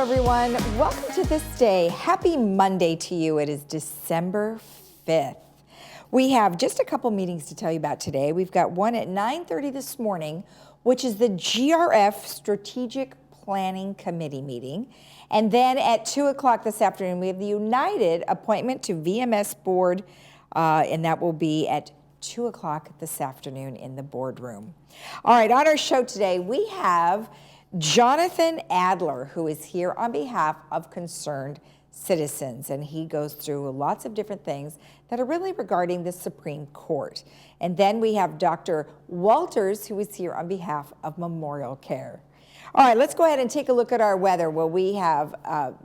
everyone. Welcome to This Day. Happy Monday to you. It is December 5th. We have just a couple meetings to tell you about today. We've got one at 9:30 this morning, which is the GRF Strategic Planning Committee meeting. And then at 2 o'clock this afternoon, we have the United appointment to VMS board, and that will be at 2 o'clock this afternoon in the boardroom. All right, on our show today, we have Jonathan Adler, who is here on behalf of concerned citizens, and he goes through lots of different things that are really regarding the Supreme Court. And then we have Dr. Walters, who is here on behalf of Memorial Care. All right, let's go ahead and take a look at our weather. Well, we have,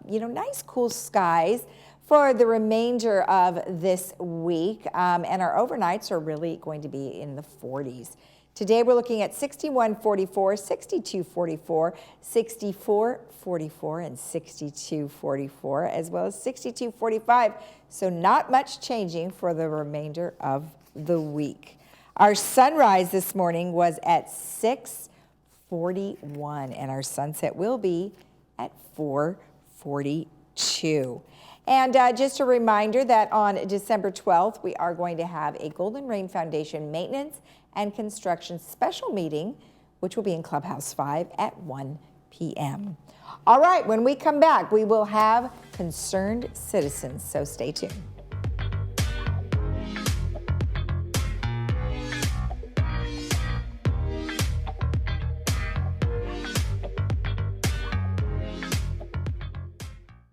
nice cool skies for the remainder of this week, and our overnights are really going to be in the 40s. Today we're looking at 61-44, 62-44, 64-44, and 62-44, as well as 62-45. So not much changing for the remainder of the week. Our sunrise this morning was at 6:41, and our sunset will be at 4:42. And just a reminder that on December 12th, we are going to have a Golden Rain Foundation maintenance and construction special meeting, which will be in Clubhouse 5 at 1 p.m. All right, when we come back, we will have concerned citizens, so stay tuned.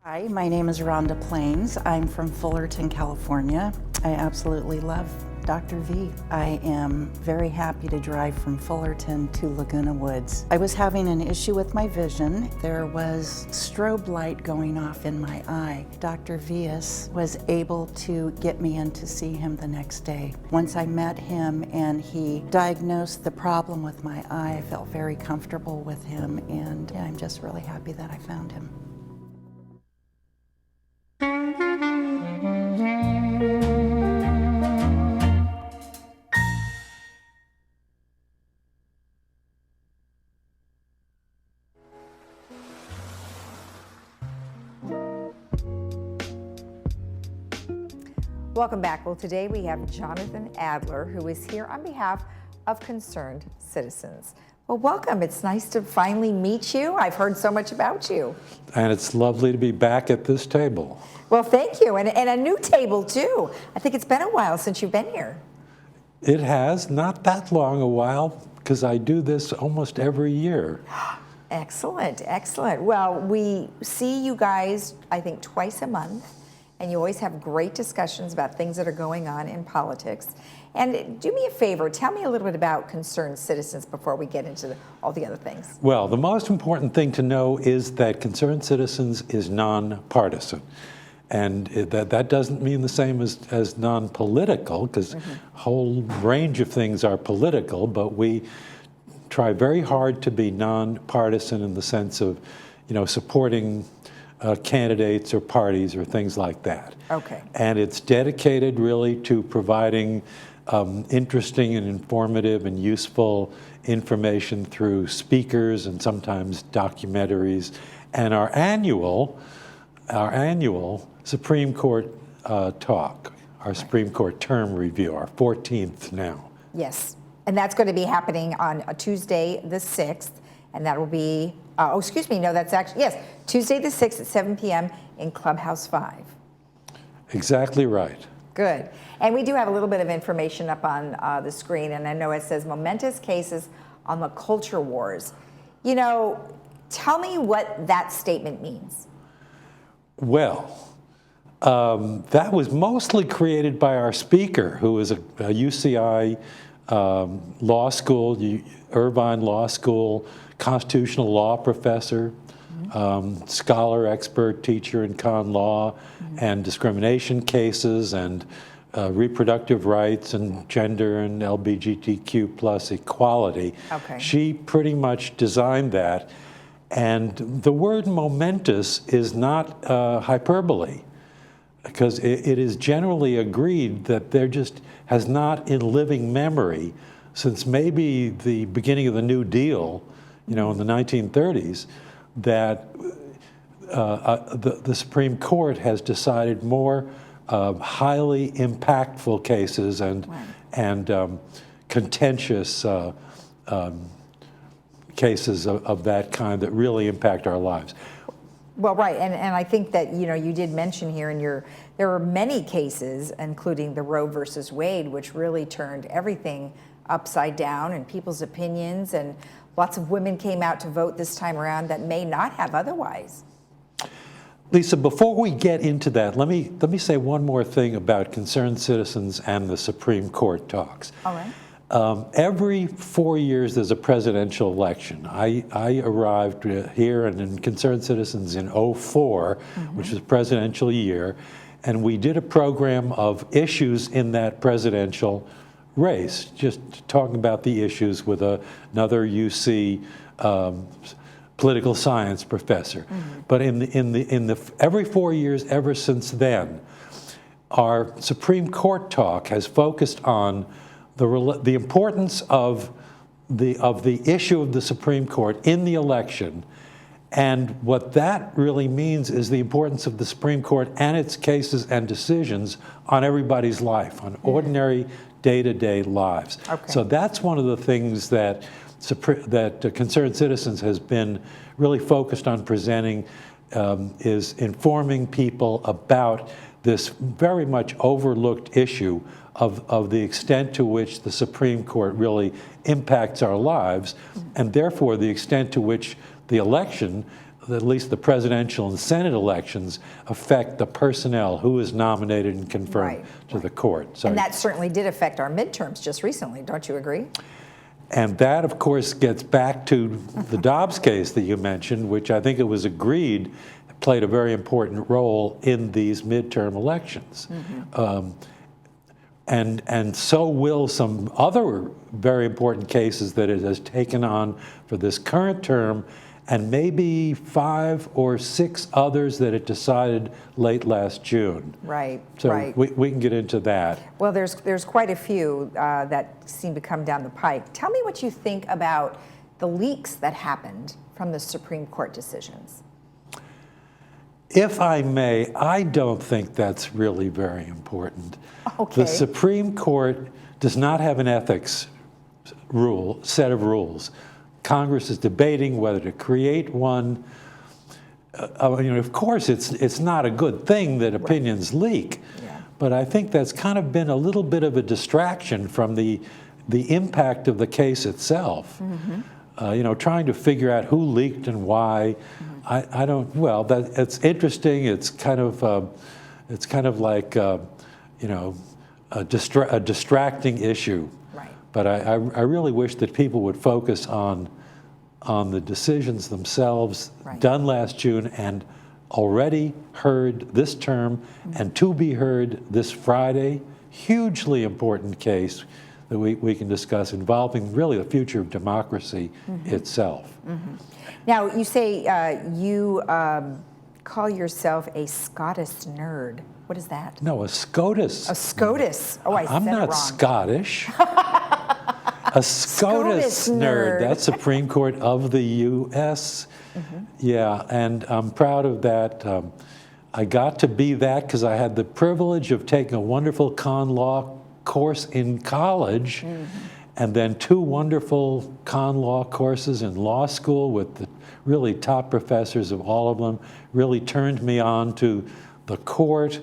Hi, my name is Rhonda Plains. I'm from Fullerton, California. I absolutely love Dr. V. I am very happy to drive from Fullerton to Laguna Woods. I was having an issue with my vision. There was strobe light going off in my eye. Dr. Vias was able to get me in to see him the next day. Once I met him and he diagnosed the problem with my eye, I felt very comfortable with him, and I'm just really happy that I found him. Welcome back. Well, today we have Jonathan Adler, who is here on behalf of concerned citizens. Well, welcome. It's nice to finally meet you. I've heard so much about you. And it's lovely to be back at this table. Well, thank you. And a new table, too. I think it's been a while since you've been here. It has, not that long a while, because I do this almost every year. Excellent, excellent. Well, we see you guys, I think, twice a month. And you always have great discussions about things that are going on in politics. And do me a favor, tell me a little bit about concerned citizens before we get into all the other things. Well, the most important thing to know is that concerned citizens is nonpartisan. And that doesn't mean the same as non-political, because a whole range of things are political, but we try very hard to be nonpartisan in the sense of, supporting candidates or parties or things like that. Okay. And it's dedicated really to providing interesting and informative and useful information through speakers and sometimes documentaries. And our annual Supreme Court talk, our Supreme Court term review, our 14th now. Yes, and that's going to be happening on Tuesday the 6th, and that will be, Tuesday the 6th at 7 p.m. in Clubhouse 5. Exactly right. Good. And we do have a little bit of information up on the screen, and I know it says momentous cases on the culture wars. Tell me what that statement means. Well, that was mostly created by our speaker, who is a UCI law school, Irvine Law School, constitutional law professor, scholar, expert, teacher in con law and discrimination cases and reproductive rights and gender and LGBTQ plus equality. Okay. She pretty much designed that. And the word momentous is not hyperbole, because it is generally agreed that there just has not in living memory since maybe the beginning of the New Deal, in the 1930s, that the Supreme Court has decided more highly impactful cases and contentious cases of that kind that really impact our lives. Well, right, and I think that, you know, you did mention here there are many cases, including the Roe versus Wade, which really turned everything upside down and people's opinions, and lots of women came out to vote this time around that may not have otherwise. Lisa, before we get into that, let me say one more thing about concerned citizens and the Supreme Court talks. All right. Every 4 years there's a presidential election. I arrived here and in Concerned Citizens in '04, which was a presidential year, and we did a program of issues in that presidential race, just talking about the issues with another UC political science professor. But every 4 years ever since then, our Supreme Court talk has focused on the importance of the issue of the Supreme Court in the election, and what that really means is the importance of the Supreme Court and its cases and decisions on everybody's life, on ordinary day-to-day lives. Okay. So that's one of the things that Concerned Citizens has been really focused on presenting, is informing people about this very much overlooked issue of the extent to which the Supreme Court really impacts our lives, and therefore the extent to which the election, at least the presidential and Senate elections, affect the personnel who is nominated and confirmed to the court. So, and that certainly did affect our midterms just recently, don't you agree? And that, of course, gets back to the Dobbs case that you mentioned, which I think it was agreed played a very important role in these midterm elections. And so will some other very important cases that it has taken on for this current term, and maybe 5 or 6 others that it decided late last June. Right, So right. we can get into that. Well, there's quite a few that seem to come down the pike. Tell me what you think about the leaks that happened from the Supreme Court decisions. If I may, I don't think that's really very important. Okay. The Supreme Court does not have an ethics set of rules. Congress is debating whether to create one. Of course, it's not a good thing that opinions leak, but I think that's kind of been a little bit of a distraction from the impact of the case itself. Trying to figure out who leaked and why. I don't. Well, it's interesting. It's kind of like a distracting issue. Right. But I really wish that people would focus on the decisions themselves, done last June and already heard this term, and to be heard this Friday. Hugely important case that we can discuss, involving really the future of democracy itself. Now, you say you call yourself a Scottish nerd. What is that? No, a SCOTUS. A SCOTUS. Oh, I said it wrong. I'm not Scottish. A SCOTUS nerd. That's Supreme Court of the U.S. Yeah, and I'm proud of that. I got to be that because I had the privilege of taking a wonderful con law course in college, and then 2 wonderful con law courses in law school with the really top professors of all of them. Really turned me on to the court,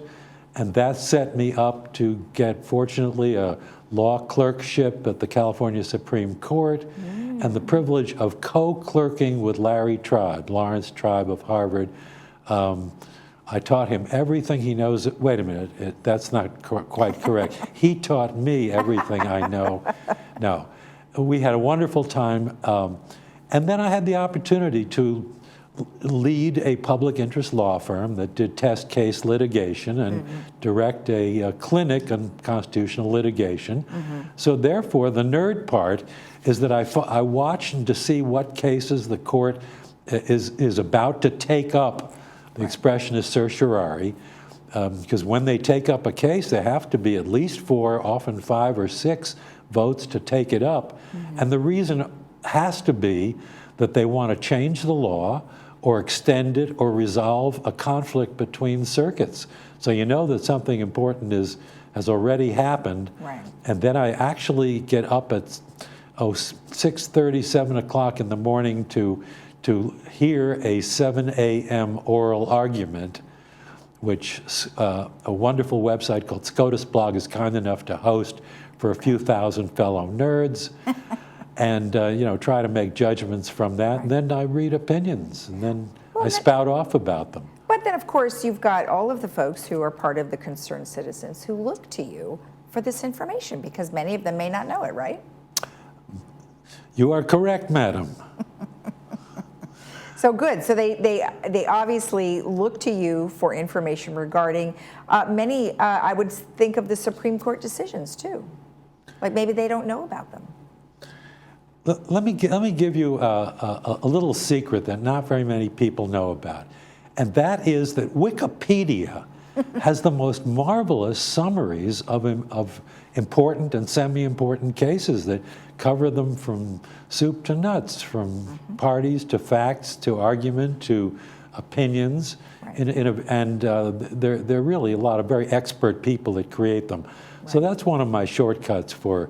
and that set me up to get, fortunately, a law clerkship at the California Supreme Court, and the privilege of co-clerking with Lawrence Tribe of Harvard. I taught him everything he knows. Wait a minute, that's not quite correct. He taught me everything I know. No, we had a wonderful time. And then I had the opportunity to lead a public interest law firm that did test case litigation and direct a clinic on constitutional litigation. So therefore, the nerd part is that I watched to see what cases the court is about to take up. The expression is certiorari, because when they take up a case, there have to be at least 4, often 5 or 6 votes to take it up. And the reason has to be that they want to change the law, or extend it or resolve a conflict between circuits. So you know that something important has already happened. Right. And then I actually get up at 6:30, 7 o'clock in the morning to hear a 7 a.m. oral argument, which a wonderful website called SCOTUS Blog is kind enough to host for a few thousand fellow nerds. And try to make judgments from that. Right. And then I read opinions, and then Well, I spout off about them. But then, of course, you've got all of the folks who are part of the concerned citizens who look to you for this information, because many of them may not know it, right? You are correct, madam. So good. So they obviously look to you for information regarding many, I would think of the Supreme Court decisions too. Like maybe they don't know about them. Let me give you a little secret that not very many people know about, and that is that Wikipedia has the most marvelous summaries of important and semi-important cases that cover them from soup to nuts, from parties to facts to argument to opinions, Right. and they're really a lot of very expert people that create them. So that's one of my shortcuts for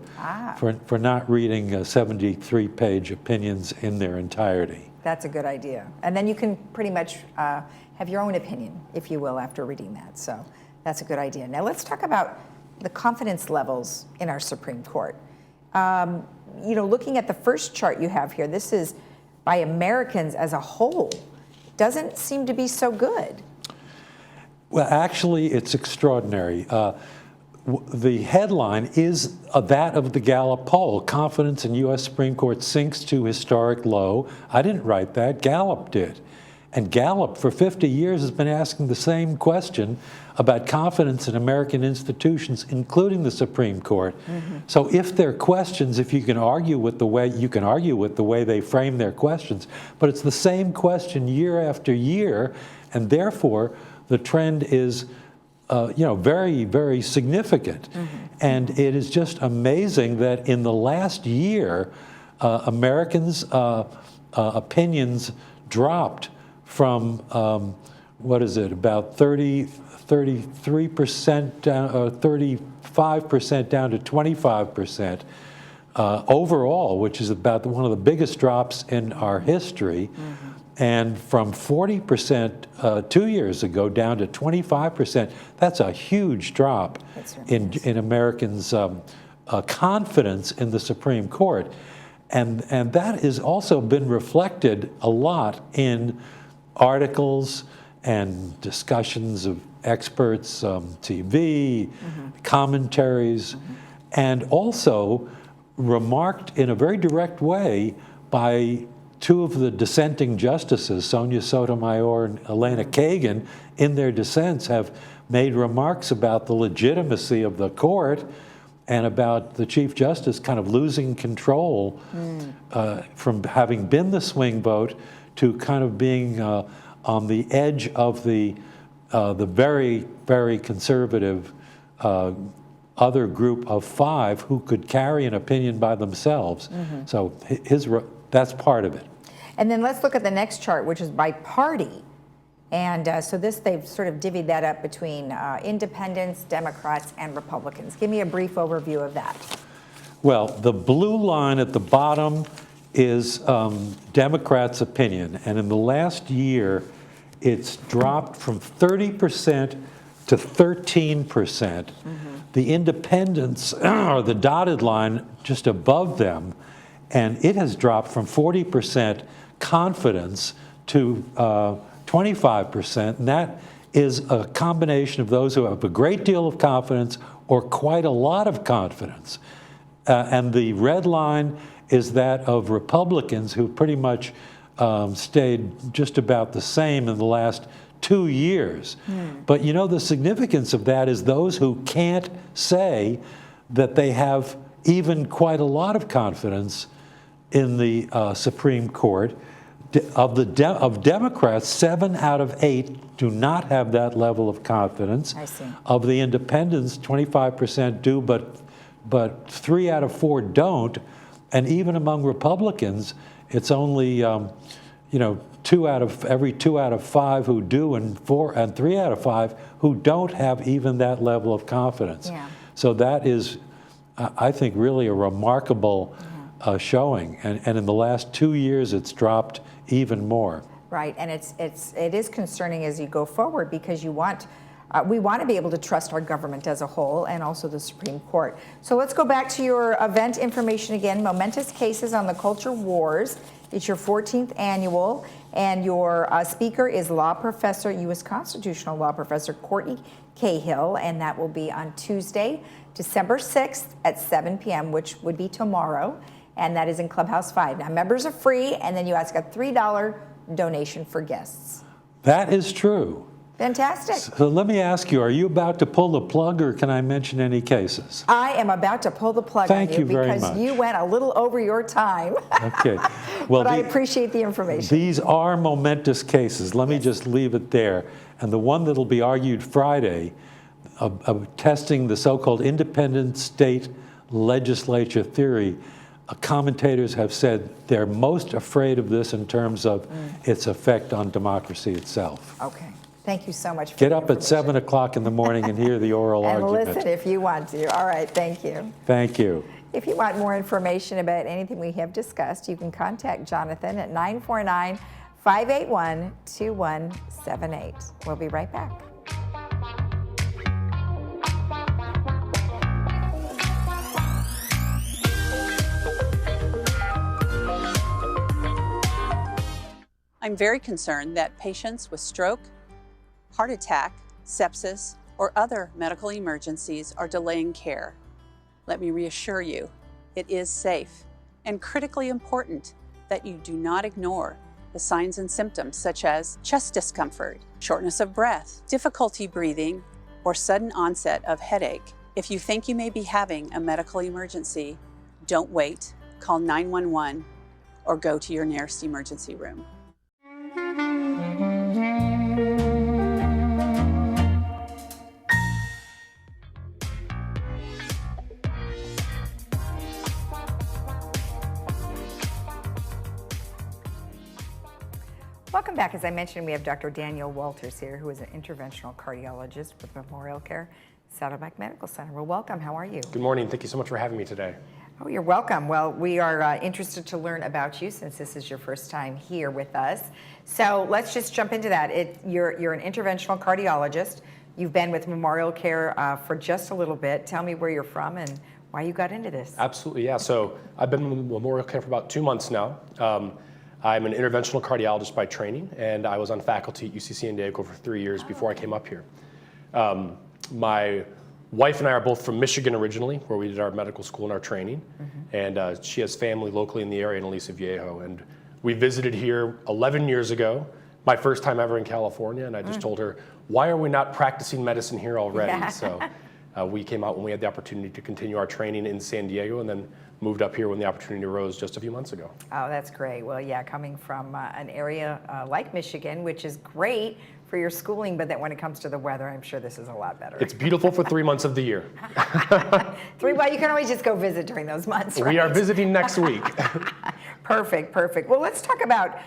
not reading 73-page opinions in their entirety. That's a good idea. And then you can pretty much have your own opinion, if you will, after reading that. So that's a good idea. Now let's talk about the confidence levels in our Supreme Court. Looking at the first chart you have here, this is by Americans as a whole. Doesn't seem to be so good. Well, actually, it's extraordinary. The headline is that of the Gallup poll. Confidence in U.S. Supreme Court sinks to historic low. I didn't write that. Gallup did. And Gallup, for 50 years, has been asking the same question about confidence in American institutions, including the Supreme Court. So if there are questions, if you can argue with the way they frame their questions, but it's the same question year after year, and therefore the trend is very, very significant. And it is just amazing that in the last year, Americans' opinions dropped from, about 33% down, 35% down to 25% overall, which is about one of the biggest drops in our history. And from 40% 2 years ago down to 25%, that's a huge drop in Americans' confidence in the Supreme Court. And that has also been reflected a lot in articles and discussions of experts, TV, commentaries, and also remarked in a very direct way by two of the dissenting justices, Sonia Sotomayor and Elena Kagan, in their dissents have made remarks about the legitimacy of the court and about the Chief Justice kind of losing control from having been the swing vote to kind of being on the edge of the very, very conservative other group of five who could carry an opinion by themselves. So that's part of it. And then let's look at the next chart, which is by party. And so they've sort of divvied that up between independents, Democrats, and Republicans. Give me a brief overview of that. Well, the blue line at the bottom is Democrats' opinion. And in the last year, it's dropped from 30% to 13%. The independents are the dotted line just above them, and it has dropped from 40% confidence to 25%, and that is a combination of those who have a great deal of confidence or quite a lot of confidence. And the red line is that of Republicans, who pretty much stayed just about the same in the last 2 years. But the significance of that is those who can't say that they have even quite a lot of confidence in the Supreme Court. Of Democrats, 7 out of 8 do not have that level of confidence. I see. Of the independents, 25% do, but 3 out of 4 don't. And even among Republicans, it's only every 2 out of 5 who do, and 3 out of 5 who don't have even that level of confidence. Yeah. So that is, I think, really a remarkable showing. And in the last 2 years, it's dropped even more. Right, and it is concerning as you go forward, because we want to be able to trust our government as a whole, and also the Supreme Court. So let's go back to your event information again. Momentous Cases on the Culture Wars. It's your 14th annual, and your speaker is law professor, U.S. constitutional law professor Courtney Cahill, and that will be on Tuesday, December 6th at 7 p.m., which would be tomorrow, and that is in Clubhouse 5. Now, members are free, and then you ask a $3 donation for guests. That is true. Fantastic. So let me ask you, are you about to pull the plug, or can I mention any cases? I am about to pull the plug on you because you went a little over your time. Okay. Well, but I appreciate the information. These are momentous cases. Let me just leave it there. And the one that'll be argued Friday, of testing the so-called independent state legislature theory, commentators have said they're most afraid of this in terms of its effect on democracy itself. Okay. Thank you so much for Get up at 7 o'clock in the morning and hear the oral argument. And listen if you want to. All right, thank you. Thank you. If you want more information about anything we have discussed, you can contact Jonathan at 949-581-2178. We'll be right back. I'm very concerned that patients with stroke, heart attack, sepsis, or other medical emergencies are delaying care. Let me reassure you, it is safe and critically important that you do not ignore the signs and symptoms such as chest discomfort, shortness of breath, difficulty breathing, or sudden onset of headache. If you think you may be having a medical emergency, don't wait, call 911 or go to your nearest emergency room. Welcome back. As I mentioned, we have Dr. Daniel Walters here, who is an interventional cardiologist with Memorial Care Saddleback Medical Center. Well, welcome. How are you? Good morning. Thank you so much for having me today. Oh, you're welcome. Well, we are interested to learn about you since this is your first time here with us. So let's just jump into that. You're an interventional cardiologist. You've been with Memorial Care for just a little bit. Tell me where you're from and why you got into this. Absolutely, yeah. So I've been with Memorial Care for about 2 months now. I'm an interventional cardiologist by training, and I was on faculty at UC San Diego for 3 years before I came up here. My wife and I are both from Michigan originally, where we did our medical school and our training, and she has family locally in the area in Aliso Viejo, and we visited here 11 years ago, my first time ever in California, and I just told her, why are we not practicing medicine here already? Yeah. So we came out when we had the opportunity to continue our training in San Diego, and then moved up here when the opportunity arose just a few months ago. Oh, that's great. Well, yeah, coming from an area like Michigan, which is great for your schooling, but that when it comes to the weather, I'm sure this is a lot better. It's beautiful for 3 months of the year. Well, you can always just go visit during those months, right? We are visiting next week. Perfect, perfect. Well, let's talk about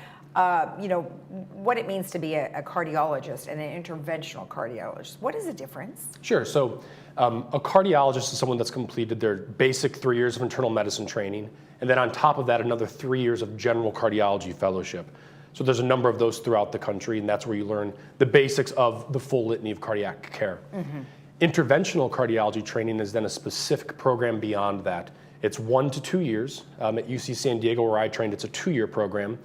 what it means to be a cardiologist and an interventional cardiologist. What is the difference? Sure. So a cardiologist is someone that's completed their basic 3 years of internal medicine training, and then on top of that, another 3 years of general cardiology fellowship. So there's a number of those throughout the country, and that's where you learn the basics of the full litany of cardiac care. Interventional cardiology training is then a specific program beyond that. It's 1 to 2 years. At UC San Diego, where I trained, it's a 2-year program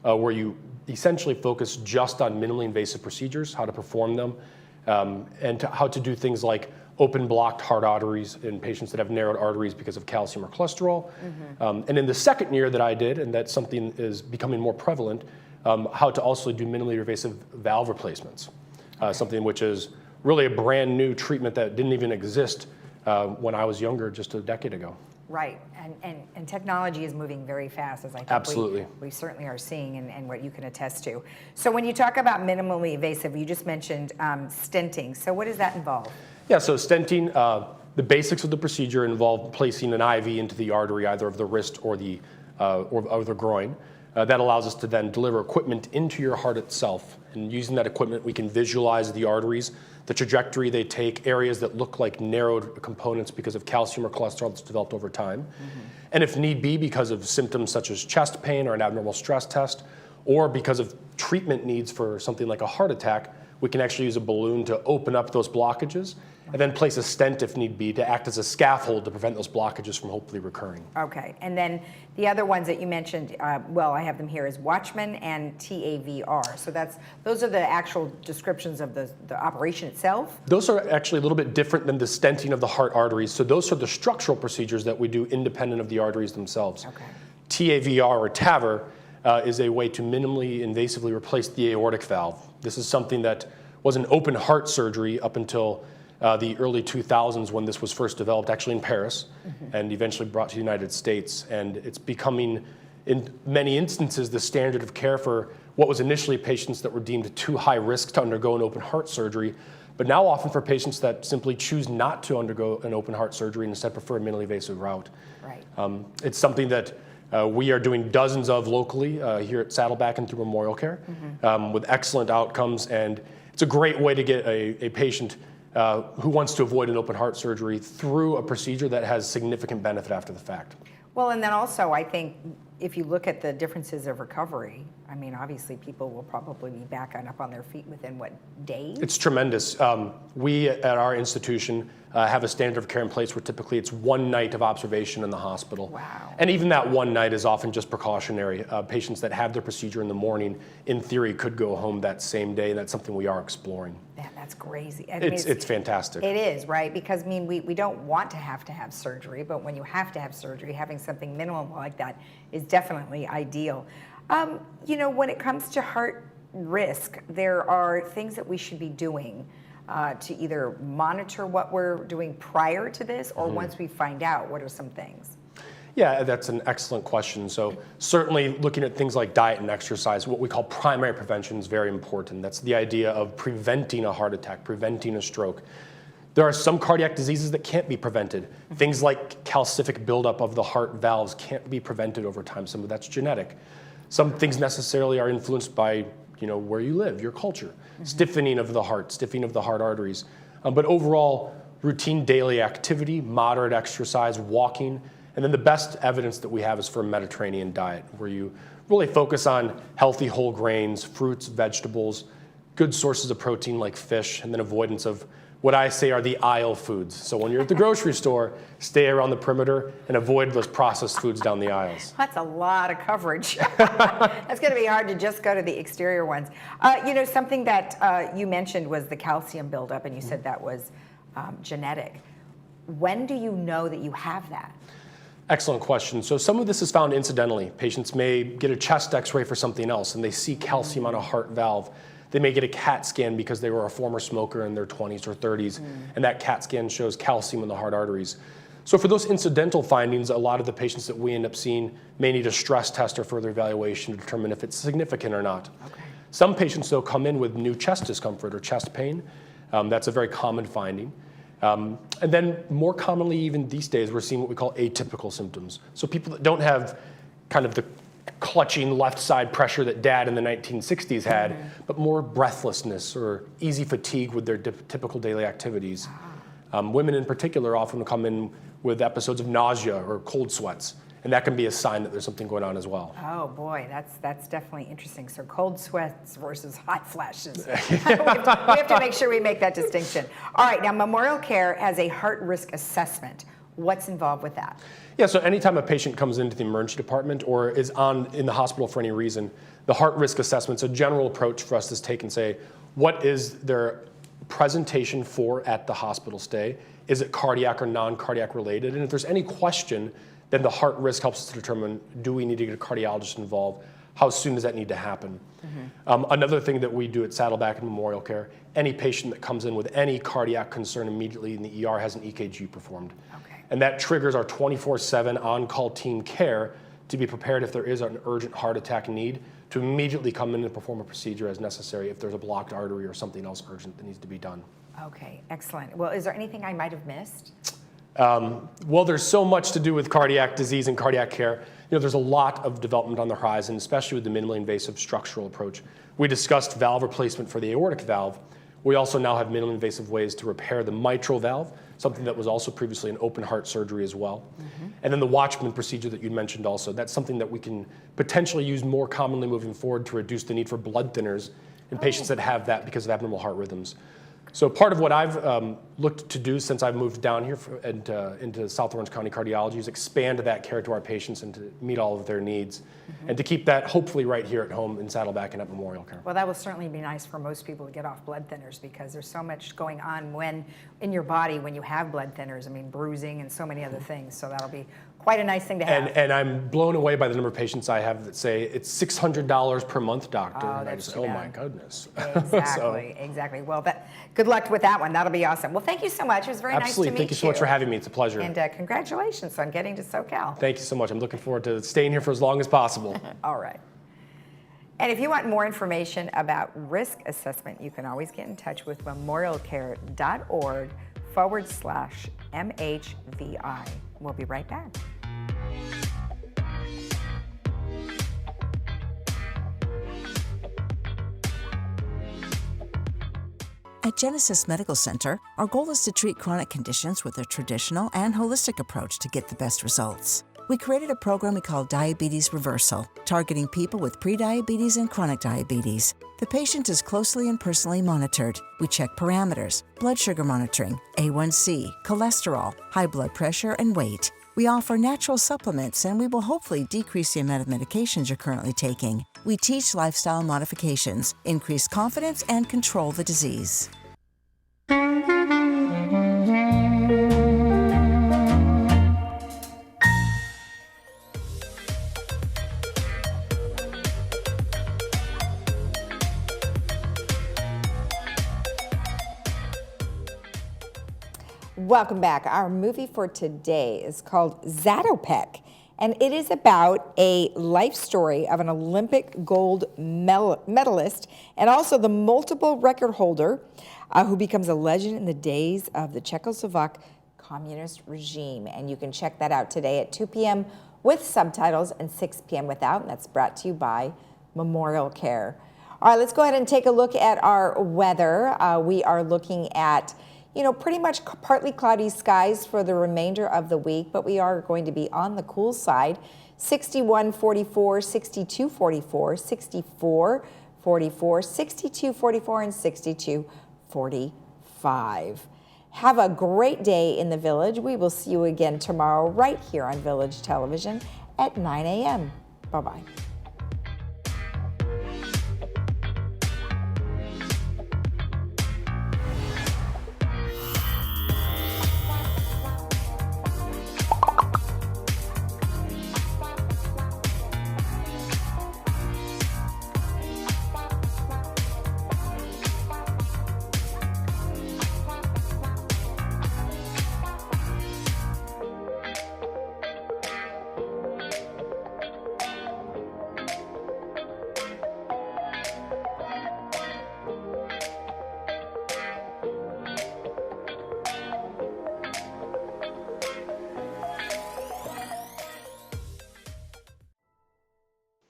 where you essentially focus just on minimally invasive procedures, how to perform them, and how to do things like open blocked heart arteries in patients that have narrowed arteries because of calcium or cholesterol. And in the second year that I did, and that's something is becoming more prevalent, how to also do minimally invasive valve replacements, something which is really a brand new treatment that didn't even exist when I was younger, just a decade ago. Right, and technology is moving very fast, as I think Absolutely. we certainly are seeing, and what you can attest to. So when you talk about minimally invasive, you just mentioned stenting. So what does that involve? Yeah, so stenting, the basics of the procedure involve placing an IV into the artery, either of the wrist or the groin. That allows us to then deliver equipment into your heart itself. And using that equipment, we can visualize the arteries, the trajectory they take, areas that look like narrowed components because of calcium or cholesterol that's developed over time. And if need be, because of symptoms such as chest pain or an abnormal stress test, or because of treatment needs for something like a heart attack, we can actually use a balloon to open up those blockages and then place a stent if need be to act as a scaffold to prevent those blockages from hopefully recurring. Okay, and then the other ones that you mentioned, well, I have them here, is Watchman and TAVR. So those are the actual descriptions of the operation itself? Those are actually a little bit different than the stenting of the heart arteries. So those are the structural procedures that we do independent of the arteries themselves. Okay. TAVR or TAVR is a way to minimally invasively replace the aortic valve. This is something that was an open heart surgery up until the early 2000s when this was first developed, actually in Paris, and eventually brought to the United States. And it's becoming, in many instances, the standard of care for what was initially patients that were deemed too high risk to undergo an open heart surgery, but now often for patients that simply choose not to undergo an open heart surgery and instead prefer a minimally invasive route. Right. It's something that we are doing dozens of locally here at Saddleback and through Memorial Care with excellent outcomes. And it's a great way to get a patient who wants to avoid an open heart surgery through a procedure that has significant benefit after the fact. Well, and then also I think if you look at the differences of recovery, I mean, obviously people will probably be back up on their feet within, what, days? It's tremendous. We at our institution have a standard of care in place where typically it's 1 night of observation in the hospital. Wow. And even that 1 night is often just precautionary. Patients that have their procedure in the morning, in theory, could go home that same day, and that's something we are exploring. Man, that's crazy. I mean, It's fantastic. It is, right? Because, I mean, we don't want to have surgery, but when you have to have surgery, having something minimal like that is definitely ideal. You know, when it comes to heart risk, there are things that we should be doing to either monitor what we're doing prior to this or once we find out. What are some things? Yeah, that's an excellent question. So certainly looking at things like diet and exercise, what we call primary prevention is very important. That's the idea of preventing a heart attack, preventing a stroke. There are some cardiac diseases that can't be prevented. Things like calcific buildup of the heart valves can't be prevented over time. Some of that's genetic. Some things necessarily are influenced by, you know, where you live, your culture. Stiffening of the heart, stiffening of the heart arteries. But overall, routine daily activity, moderate exercise, walking, and then the best evidence that we have is for a Mediterranean diet, where you really focus on healthy whole grains, fruits, vegetables, good sources of protein like fish, and then avoidance of what I say are the aisle foods. So when you're at the grocery store, stay around the perimeter and avoid those processed foods down the aisles. That's a lot of coverage. That's going to be hard to just go to the exterior ones. You know, something that you mentioned was the calcium buildup, and you said that was genetic. When do you know that you have that? Excellent question. So some of this is found incidentally. Patients may get a chest x-ray for something else, and they see calcium on a heart valve. They may get a CAT scan because they were a former smoker in their 20s or 30s, and that CAT scan shows calcium in the heart arteries. So for those incidental findings, a lot of the patients that we end up seeing may need a stress test or further evaluation to determine if it's significant or not. Okay. Some patients, though, come in with new chest discomfort or chest pain. That's a very common finding. And then more commonly, even these days, we're seeing what we call atypical symptoms. So people that don't have kind of the clutching left side pressure that Dad in the 1960s had, but more breathlessness or easy fatigue with their typical daily activities. Women in particular often come in with episodes of nausea or cold sweats, and that can be a sign that there's something going on as well. Oh boy, that's definitely interesting. So cold sweats versus hot flashes. we have to make sure we make that distinction. All right, now Memorial Care has a heart risk assessment. What's involved with that? Yeah, so anytime a patient comes into the emergency department or is in the hospital for any reason, the heart risk assessment's a general approach for us to take and say, what is their presentation for at the hospital stay? Is it cardiac or non-cardiac related? And if there's any question, then the heart risk helps us to determine, do we need to get a cardiologist involved? How soon does that need to happen? Another thing that we do at Saddleback and Memorial Care, any patient that comes in with any cardiac concern immediately in the ER has an EKG performed. Okay. And that triggers our 24/7 on-call team care to be prepared if there is an urgent heart attack need to immediately come in and perform a procedure as necessary if there's a blocked artery or something else urgent that needs to be done. Okay, excellent. Well, is there anything I might have missed? Well, there's so much to do with cardiac disease and cardiac care. there's a lot of development on the horizon, especially with the minimally invasive structural approach. We discussed valve replacement for the aortic valve. We also now have minimally invasive ways to repair the mitral valve, something that was also previously an open heart surgery as well. And then the Watchman procedure that you mentioned also, that's something that we can potentially use more commonly moving forward to reduce the need for blood thinners in patients that have that because of abnormal heart rhythms. So part of what I've looked to do since I've moved down here into South Orange County Cardiology is expand that care to our patients and to meet all of their needs and to keep that hopefully right here at home in Saddleback and at Memorial Care. Well, that will certainly be nice for most people to get off blood thinners because there's so much going on in your body when you have blood thinners. I mean, bruising and so many other things. So that'll be quite a nice thing to have. And I'm blown away by the number of patients I have that say, it's $600 per month, doctor. Oh, and I that's just, too oh bad. my goodness. Exactly, exactly. Well, good luck with that one. That'll be awesome. Well, thank you so much. It was very nice to Absolutely. meet you. Thank you so much for having me. It's a pleasure. And congratulations on getting to SoCal. Thank you so much. I'm looking forward to staying here for as long as possible. All right. And if you want more information about risk assessment, you can always get in touch with memorialcare.org/MHVI. We'll be right back. At Genesis Medical Center, our goal is to treat chronic conditions with a traditional and holistic approach to get the best results. We created a program we call Diabetes Reversal, targeting people with prediabetes and chronic diabetes. The patient is closely and personally monitored. We check parameters, blood sugar monitoring, A1C, cholesterol, high blood pressure, and weight. We offer natural supplements, and we will hopefully decrease the amount of medications you're currently taking. We teach lifestyle modifications, increase confidence, and control the disease. Welcome back. Our movie for today is called Zatopek, and it is about a life story of an Olympic gold medalist and also the multiple record holder who becomes a legend in the days of the Czechoslovak communist regime. And you can check that out today at 2 p.m. with subtitles and 6 p.m. without, and that's brought to you by Memorial Care. All right, let's go ahead and take a look at our weather. We are looking at pretty much partly cloudy skies for the remainder of the week, but we are going to be on the cool side. 61, 44, 62, 44, 64, 44, 62, 44, and 62, 45. Have a great day in the Village. We will see you again tomorrow right here on Village Television at 9 a.m. Bye-bye.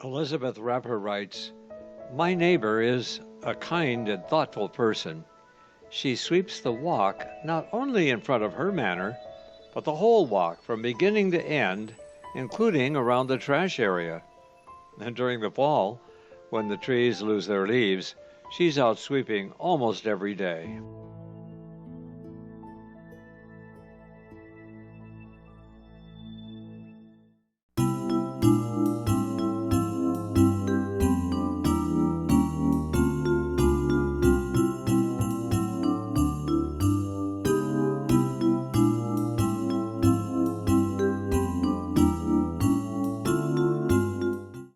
Elizabeth Rapper writes, "My neighbor is a kind and thoughtful person. She sweeps the walk not only in front of her manor, but the whole walk from beginning to end, including around the trash area. And during the fall, when the trees lose their leaves, she's out sweeping almost every day."